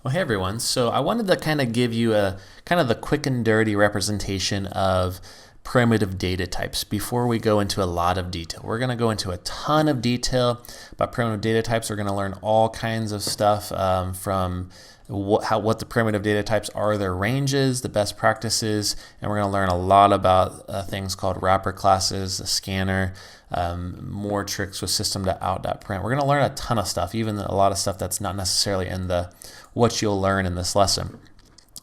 Well, hey everyone. So I wanted to kind of give you a kind of the quick and dirty representation of primitive data types before we go into a lot of detail. We're going to go into a ton of detail about primitive data types. We're going to learn all kinds of stuff from what the primitive data types are, their ranges, the best practices, and we're going to learn a lot about things called wrapper classes, a scanner, more tricks with System.out.printf. We're going to learn a ton of stuff, even a lot of stuff that's not necessarily in the what you'll learn in this lesson.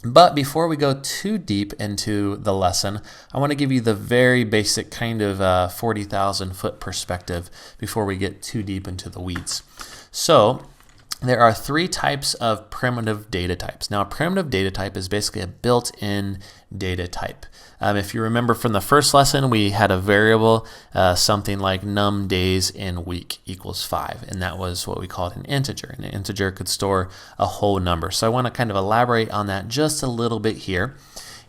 But before we go too deep into the lesson, I want to give you the very basic kind of 40,000 foot perspective before we get too deep into the weeds. So there are three types of primitive data types. Now, a primitive data type is basically a built-in data type. If you remember from the first lesson, we had a variable, something like num days in week equals 5, and that was what we called an integer. And an integer could store a whole number. So I want to kind of elaborate on that just a little bit here.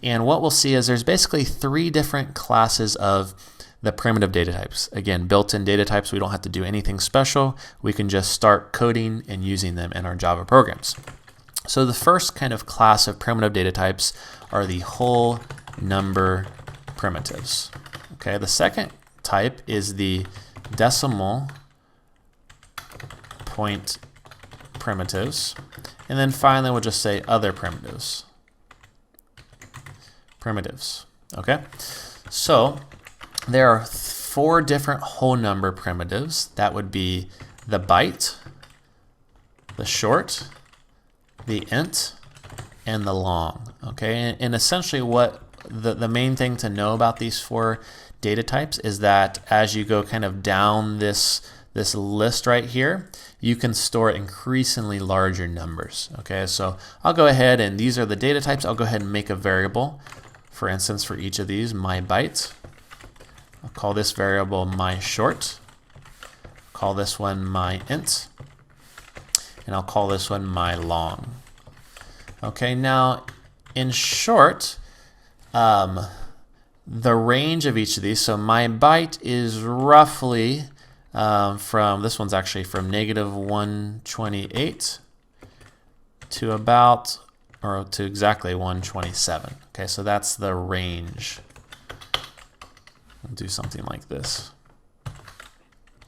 And what we'll see is there's basically three different classes of the primitive data types. Again, built-in data types, we don't have to do anything special. We can just start coding and using them in our Java programs. So the first kind of class of primitive data types are the whole number primitives. Okay, the second type is the decimal point primitives. And then finally, we'll just say other primitives. Okay, so there are four different whole number primitives. That would be the byte, the short, the int, and the long. Okay, and essentially what the main thing to know about these four data types is that as you go kind of down this list right here, you can store increasingly larger numbers. Okay, so I'll go ahead and these are the data types. I'll go ahead and make a variable, for instance, for each of these, my byte. I'll call this variable my short, call this one my int, and I'll call this one my long. Okay, now in short, the range of each of these, so my byte is roughly from, this one's actually from -128 to about, or to exactly 127. Okay, so that's the range. We'll do something like this.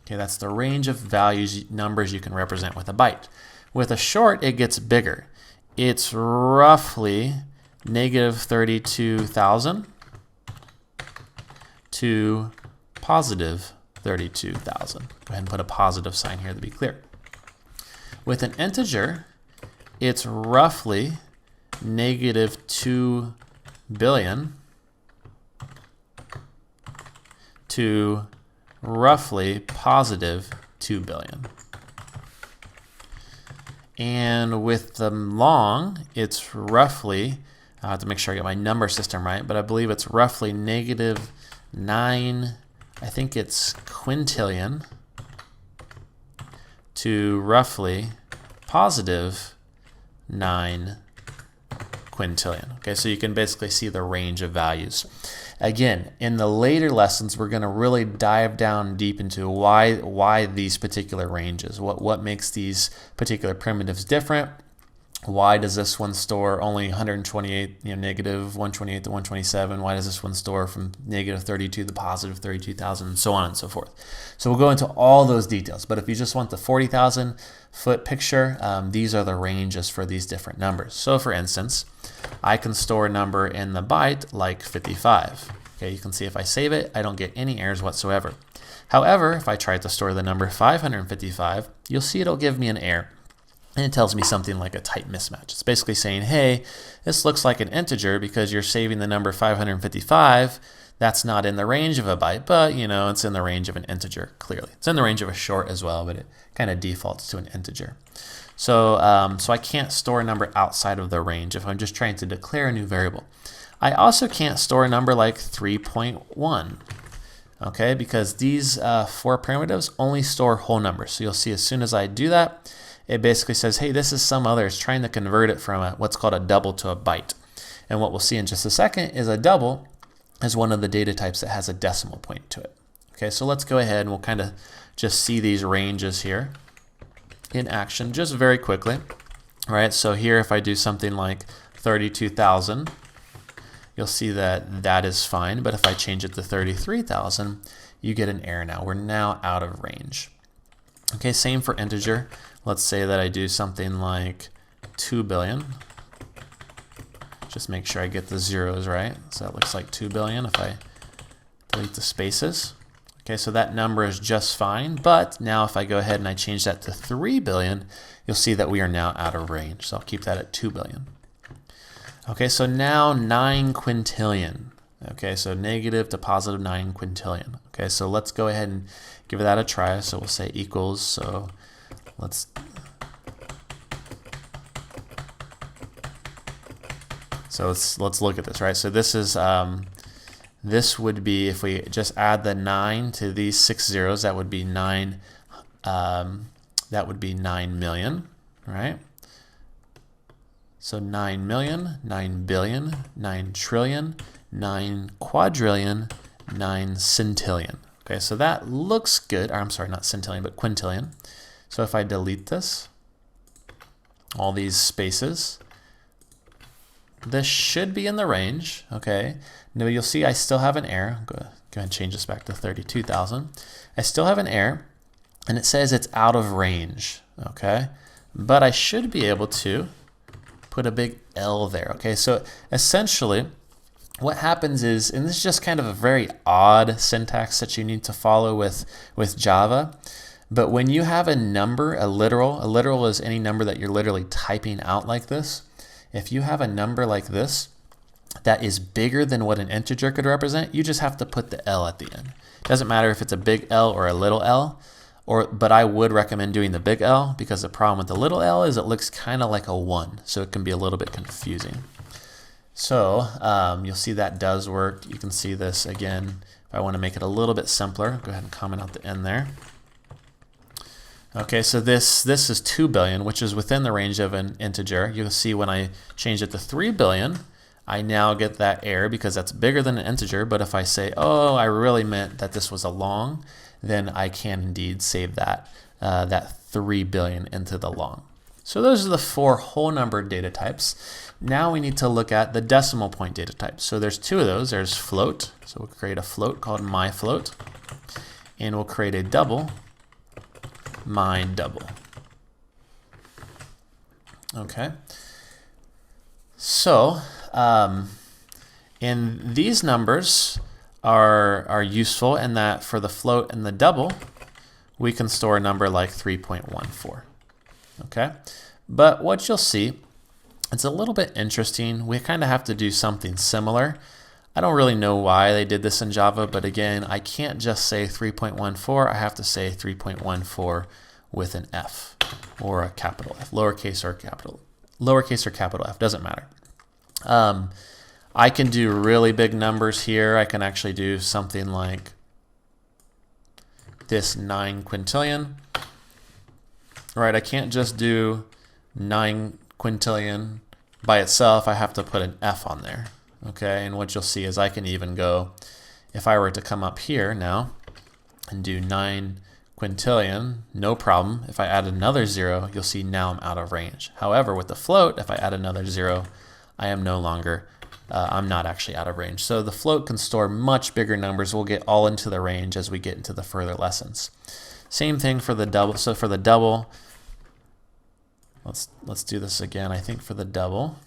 Okay, that's the range of values, numbers you can represent with a byte. With a short, it gets bigger. It's roughly -32,000 to +32,000. Go ahead and put a positive sign here to be clear. With an integer, it's roughly -2 billion to roughly +2 billion. And with the long, it's roughly, I have to make sure I get my number system right, but I believe it's roughly -9, I think it's quintillion to roughly +9 quintillion. Okay, so you can basically see the range of values. Again, in the later lessons, we're going to really dive down deep into why these particular ranges, what makes these particular primitives different. Why does this one store only 128, -128 to 127? Why does this one store from -32 to +32,000, and so on and so forth? So we'll go into all those details. But if you just want the 40,000 foot picture, these are the ranges for these different numbers. So for instance, I can store a number in the byte like 55. Okay, you can see if I save it, I don't get any errors whatsoever. However, if I try to store the number 555, you'll see it'll give me an error. And it tells me something like a type mismatch. It's basically saying, hey, this looks like an integer because you're saving the number 555. That's not in the range of a byte, but it's in the range of an integer, clearly. It's in the range of a short as well, but it kind of defaults to an integer. So, so I can't store a number outside of the range if I'm just trying to declare a new variable. I also can't store a number like 3.1. Okay, because these four primitives only store whole numbers. So you'll see as soon as I do that, it basically says, hey, this is some other. It's trying to convert it from what's called a double to a byte. And what we'll see in just a second is a double is one of the data types that has a decimal point to it. Okay, so let's go ahead and we'll kind of just see these ranges here in action just very quickly. All right, so here if I do something like 32,000, you'll see that that is fine, but if I change it to 33,000, you get an error now. We're now out of range. Okay, same for integer. Let's say that I do something like 2 billion. Just make sure I get the zeros right. So that looks like 2 billion if I delete the spaces. Okay, so that number is just fine, but now if I go ahead and I change that to 3 billion, you'll see that we are now out of range. So I'll keep that at 2 billion. Okay, so now 9 quintillion. Okay, so negative to positive 9 quintillion. Okay, so let's go ahead and give that a try. So we'll say equals, so let's look at this, right? So this is this would be, if we just add the 9 to these 6 zeros, that would be 9 million, right? So 9 million, 9 billion, 9 trillion, 9 quadrillion, 9 centillion. Okay, so that looks good. Or I'm sorry, not centillion, but quintillion. So if I delete this, all these spaces, this should be in the range. Okay, now you'll see I still have an error. Go ahead and change this back to 32,000. I still have an error, and it says it's out of range. Okay, but I should be able to put a big L there. Okay, so essentially what happens is, and this is just kind of a very odd syntax that you need to follow with Java, but when you have a number, a literal is any number that you're literally typing out like this. If you have a number like this that is bigger than what an integer could represent, you just have to put the L at the end. It doesn't matter if it's a big L or a little l, but I would recommend doing the big L, because the problem with the little l is it looks kind of like a 1, so it can be a little bit confusing. So you'll see that does work. You can see this again. If I want to make it a little bit simpler, go ahead and comment out the end there. Okay, so this is 2 billion, which is within the range of an integer. You'll see when I change it to 3 billion, I now get that error because that's bigger than an integer. But if I say, oh, I really meant that this was a long, then I can indeed save that, that 3 billion into the long. So those are the 4 whole number data types. Now we need to look at the decimal point data types. So there's 2 of those. There's float. So we'll create a float called myFloat. And we'll create a double, myDouble. Okay. So, and these numbers are useful in that for the float and the double, we can store a number like 3.14. Okay, but what you'll see, it's a little bit interesting. We kind of have to do something similar. I don't really know why they did this in Java, but again, I can't just say 3.14. I have to say 3.14 with an F or a capital F, lowercase or capital F, doesn't matter. I can do really big numbers here. I can actually do something like this 9 quintillion. Right, I can't just do 9 quintillion by itself. I have to put an F on there. Okay, and what you'll see is I can even go, if I were to come up here now and do 9 quintillion, no problem. If I add another 0, you'll see now I'm out of range. However, with the float, if I add another 0, I am no longer, I'm not actually out of range. So the float can store much bigger numbers. We'll get all into the range as we get into the further lessons. Same thing for the double. So for the double, let's do this again. I think for the double,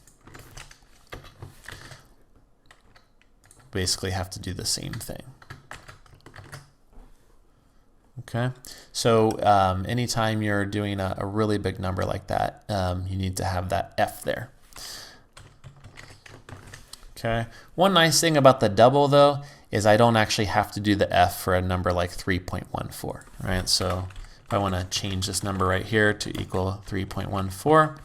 basically have to do the same thing. Okay, so anytime you're doing a really big number like that, you need to have that F there. Okay, one nice thing about the double though is I don't actually have to do the F for a number like 3.14, right? So if I want to change this number right here to equal 3.14,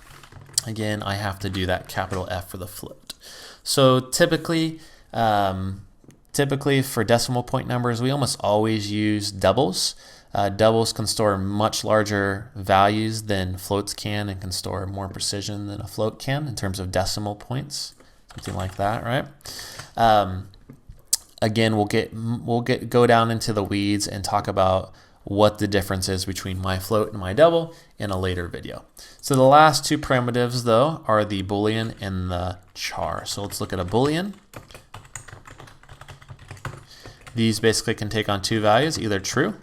again, I have to do that capital F for the float. So typically for decimal point numbers, we almost always use doubles. Doubles can store much larger values than floats can, and can store more precision than a float can in terms of decimal points, something like that, right? Again, we'll go down into the weeds and talk about what the difference is between my float and my double in a later video. So the last two primitives though are the Boolean and the char. So let's look at a Boolean. These basically can take on two values, either true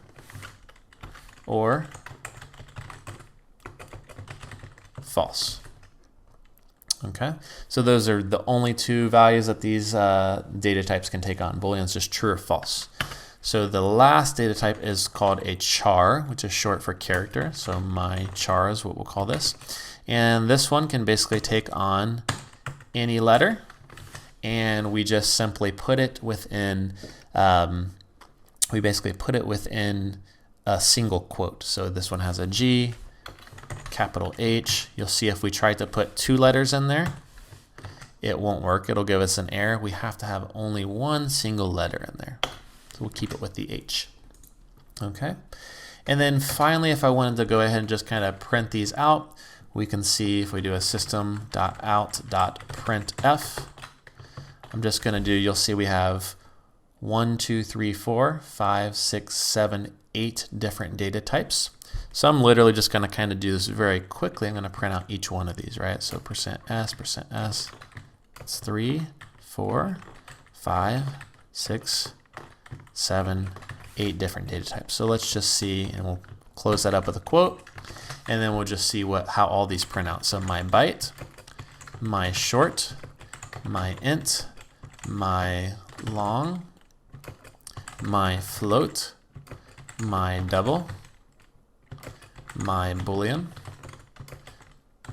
or false. Okay, so those are the only two values that these data types can take on. Boolean is just true or false. So the last data type is called a char, which is short for character. So my char is what we'll call this. And this one can basically take on any letter, and we just simply put it within, we basically put it within a single quote. So this one has a G, capital H. You'll see if we try to put two letters in there, it won't work. It'll give us an error. We have to have only one single letter in there. So we'll keep it with the H. Okay. And then finally, if I wanted to go ahead and just kind of print these out, we can see if we do a System.out.printf, I'm just going to do, you'll see we have 1, 2, 3, 4, 5, 6, 7, 8 different data types. So I'm literally just going to kind of do this very quickly. I'm going to print out each one of these, right? So %s, it's 3, 4, 5, 6, 7, 8 different data types. So let's just see, and we'll close that up with a quote, and then we'll just see how all these print out. So my byte, my short, my int, my long, my float, my double, my Boolean,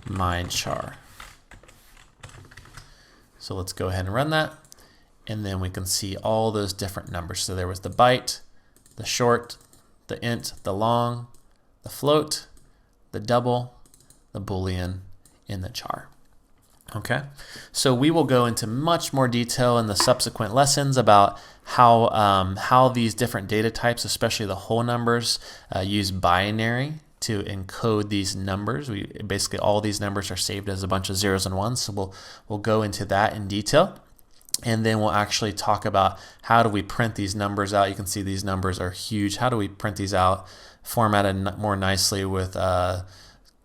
my char. So let's go ahead and run that, and then we can see all those different numbers. So there was the byte, the short, the int, the long, the float, the double, the Boolean, and the char. Okay, so we will go into much more detail in the subsequent lessons about how these different data types, especially the whole numbers, use binary to encode these numbers. Basically all these numbers are saved as a bunch of zeros and ones, so we'll go into that in detail. And then we'll actually talk about how do we print these numbers out. You can see these numbers are huge. How do we print these out formatted more nicely with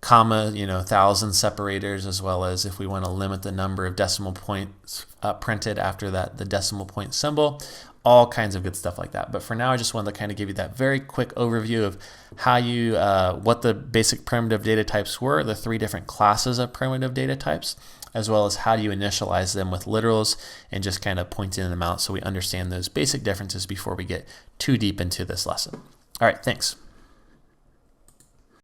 comma, thousand separators, as well as if we want to limit the number of decimal points printed after that, the decimal point symbol, all kinds of good stuff like that. But for now, I just wanted to kind of give you that very quick overview of how you, what the basic primitive data types were, the 3 different classes of primitive data types, as well as how do you initialize them with literals, and just kind of pointing them out so we understand those basic differences before we get too deep into this lesson. All right, thanks.